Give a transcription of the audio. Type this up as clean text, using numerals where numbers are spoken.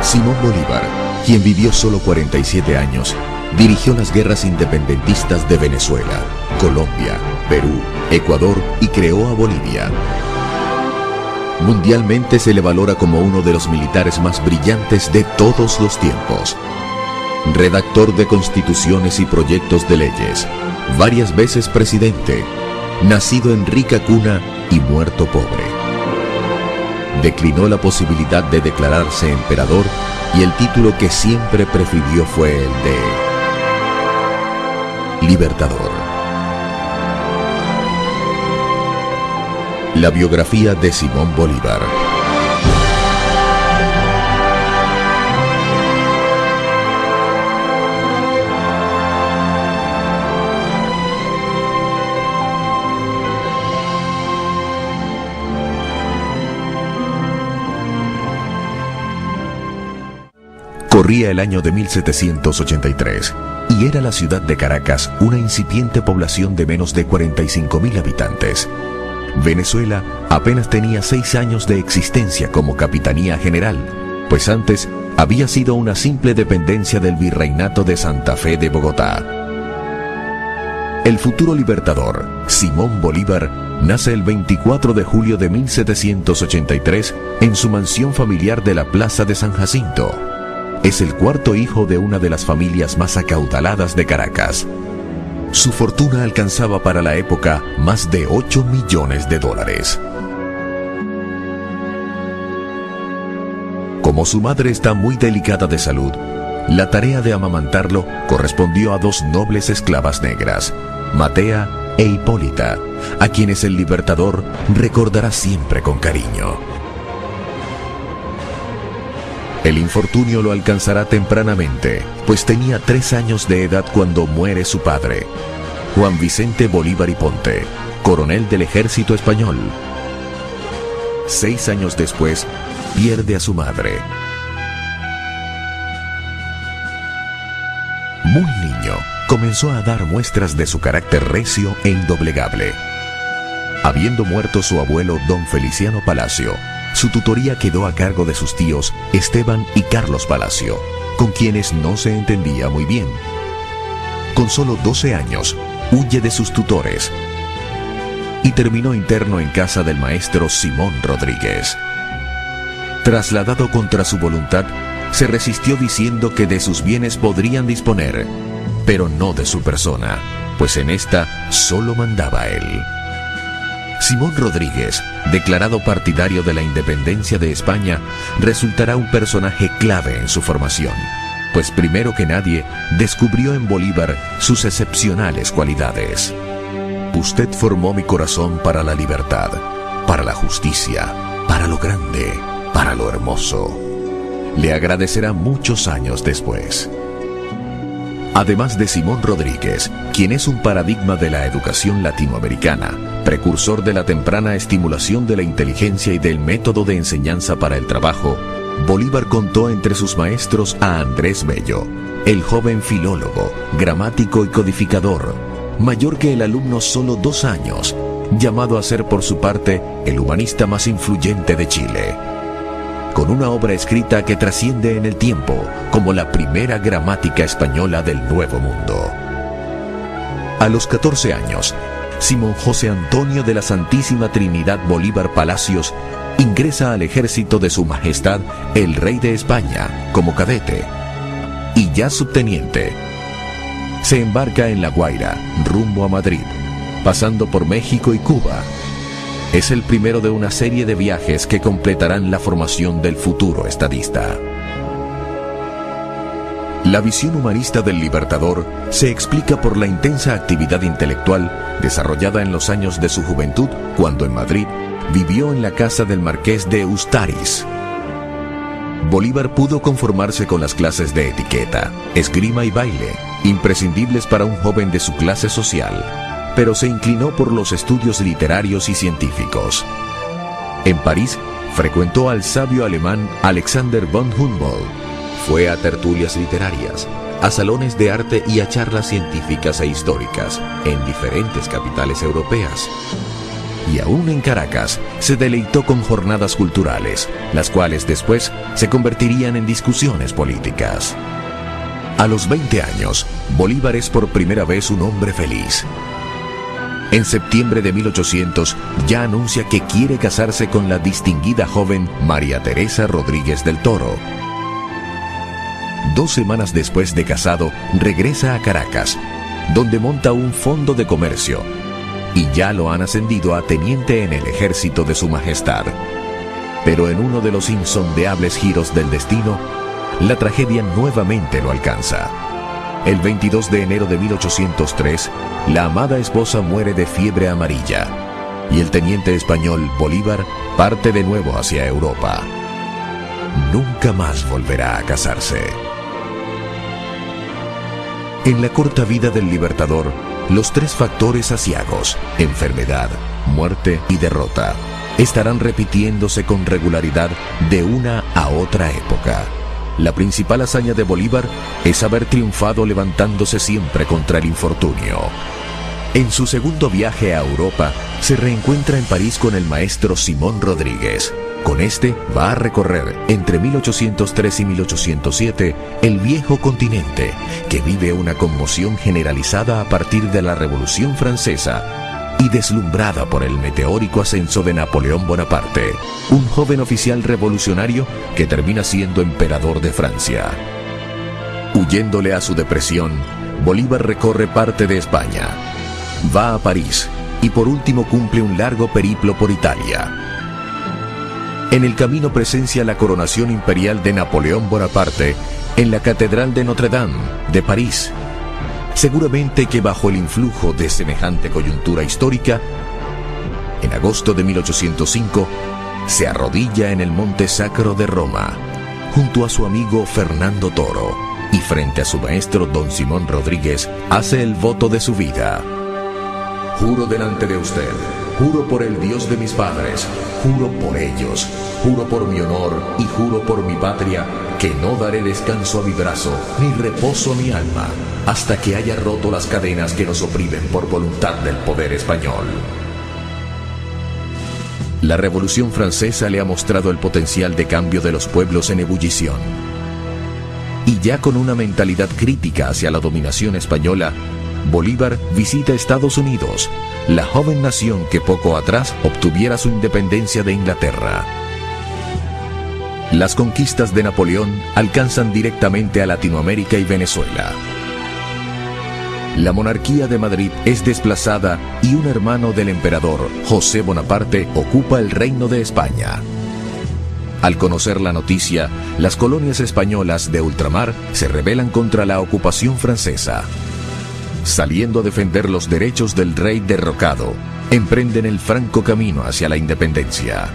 Simón Bolívar, quien vivió solo 47 años, dirigió las guerras independentistas de Venezuela, Colombia, Perú, Ecuador y creó a Bolivia. Mundialmente se le valora como uno de los militares más brillantes de todos los tiempos. Redactor de constituciones y proyectos de leyes, varias veces presidente, nacido en rica cuna y muerto pobre. Declinó la posibilidad de declararse emperador y el título que siempre prefirió fue el de Libertador. La biografía de Simón Bolívar. Corría el año de 1783 y era la ciudad de Caracas una incipiente población de menos de 45.000 habitantes. Venezuela apenas tenía 6 años de existencia como capitanía general, pues antes había sido una simple dependencia del virreinato de Santa Fe de Bogotá. El futuro libertador, Simón Bolívar, nace el 24 de julio de 1783 en su mansión familiar de la Plaza de San Jacinto. Es el cuarto hijo de una de las familias más acaudaladas de Caracas. Su fortuna alcanzaba para la época más de 8 millones de dólares. Como su madre está muy delicada de salud, la tarea de amamantarlo correspondió a 2 nobles esclavas negras, Matea e Hipólita, a quienes el libertador recordará siempre con cariño. El infortunio lo alcanzará tempranamente, pues tenía 3 años de edad cuando muere su padre, Juan Vicente Bolívar y Ponte, coronel del ejército español. 6 años después, pierde a su madre. Muy niño, comenzó a dar muestras de su carácter recio e indoblegable. Habiendo muerto su abuelo don Feliciano Palacio, su tutoría quedó a cargo de sus tíos Esteban y Carlos Palacio, con quienes no se entendía muy bien. Con solo 12 años, huye de sus tutores y terminó interno en casa del maestro Simón Rodríguez. Trasladado contra su voluntad, se resistió diciendo que de sus bienes podrían disponer, pero no de su persona, pues en esta solo mandaba él. Simón Rodríguez, declarado partidario de la independencia de España, resultará un personaje clave en su formación, pues primero que nadie descubrió en Bolívar sus excepcionales cualidades. Usted formó mi corazón para la libertad, para la justicia, para lo grande, para lo hermoso. Le agradecerá muchos años después. Además de Simón Rodríguez, quien es un paradigma de la educación latinoamericana, precursor de la temprana estimulación de la inteligencia y del método de enseñanza para el trabajo, Bolívar contó entre sus maestros a Andrés Bello, el joven filólogo, gramático y codificador, mayor que el alumno solo 2 años, llamado a ser por su parte el humanista más influyente de Chile, con una obra escrita que trasciende en el tiempo como la primera gramática española del Nuevo Mundo. A los 14 años, Simón José Antonio de la Santísima Trinidad Bolívar Palacios ingresa al ejército de Su Majestad el Rey de España como cadete y ya subteniente. Se embarca en La Guaira, rumbo a Madrid, pasando por México y Cuba. Es el primero de una serie de viajes que completarán la formación del futuro estadista. La visión humanista del Libertador se explica por la intensa actividad intelectual desarrollada en los años de su juventud, cuando en Madrid vivió en la casa del marqués de Ustaris. Bolívar pudo conformarse con las clases de etiqueta, esgrima y baile, imprescindibles para un joven de su clase social, pero se inclinó por los estudios literarios y científicos. En París, frecuentó al sabio alemán Alexander von Humboldt. Fue a tertulias literarias, a salones de arte y a charlas científicas e históricas en diferentes capitales europeas. Y aún en Caracas se deleitó con jornadas culturales, las cuales después se convertirían en discusiones políticas. A los 20 años, Bolívar es por primera vez un hombre feliz. En septiembre de 1800 ya anuncia que quiere casarse con la distinguida joven María Teresa Rodríguez del Toro. 2 semanas después de casado, regresa a Caracas, donde monta un fondo de comercio, y ya lo han ascendido a teniente en el ejército de su majestad. Pero en uno de los insondeables giros del destino, la tragedia nuevamente lo alcanza. El 22 de enero de 1803, la amada esposa muere de fiebre amarilla, y el teniente español Bolívar parte de nuevo hacia Europa. Nunca más volverá a casarse. En la corta vida del Libertador, los 3 factores aciagos, enfermedad, muerte y derrota, estarán repitiéndose con regularidad de una a otra época. La principal hazaña de Bolívar es haber triunfado levantándose siempre contra el infortunio. En su segundo viaje a Europa, se reencuentra en París con el maestro Simón Rodríguez. Con este va a recorrer entre 1803 y 1807 el viejo continente, que vive una conmoción generalizada a partir de la Revolución Francesa y deslumbrada por el meteórico ascenso de Napoleón Bonaparte, un joven oficial revolucionario que termina siendo emperador de Francia. Huyéndole a su depresión, Bolívar recorre parte de España, va a París y por último cumple un largo periplo por Italia. En el camino presencia la coronación imperial de Napoleón Bonaparte en la Catedral de Notre Dame de París. Seguramente que bajo el influjo de semejante coyuntura histórica, en agosto de 1805, se arrodilla en el Monte Sacro de Roma, junto a su amigo Fernando Toro, y frente a su maestro don Simón Rodríguez, hace el voto de su vida. Juro delante de usted, juro por el Dios de mis padres, juro por ellos, juro por mi honor y juro por mi patria, que no daré descanso a mi brazo, ni reposo a mi alma, hasta que haya roto las cadenas que nos oprimen por voluntad del poder español. La Revolución Francesa le ha mostrado el potencial de cambio de los pueblos en ebullición. Y ya con una mentalidad crítica hacia la dominación española, Bolívar visita Estados Unidos, la joven nación que poco atrás obtuviera su independencia de Inglaterra. Las conquistas de Napoleón alcanzan directamente a Latinoamérica y Venezuela. La monarquía de Madrid es desplazada y un hermano del emperador, José Bonaparte, ocupa el reino de España. Al conocer la noticia, las colonias españolas de ultramar se rebelan contra la ocupación francesa. Saliendo a defender los derechos del rey derrocado, emprenden el franco camino hacia la independencia.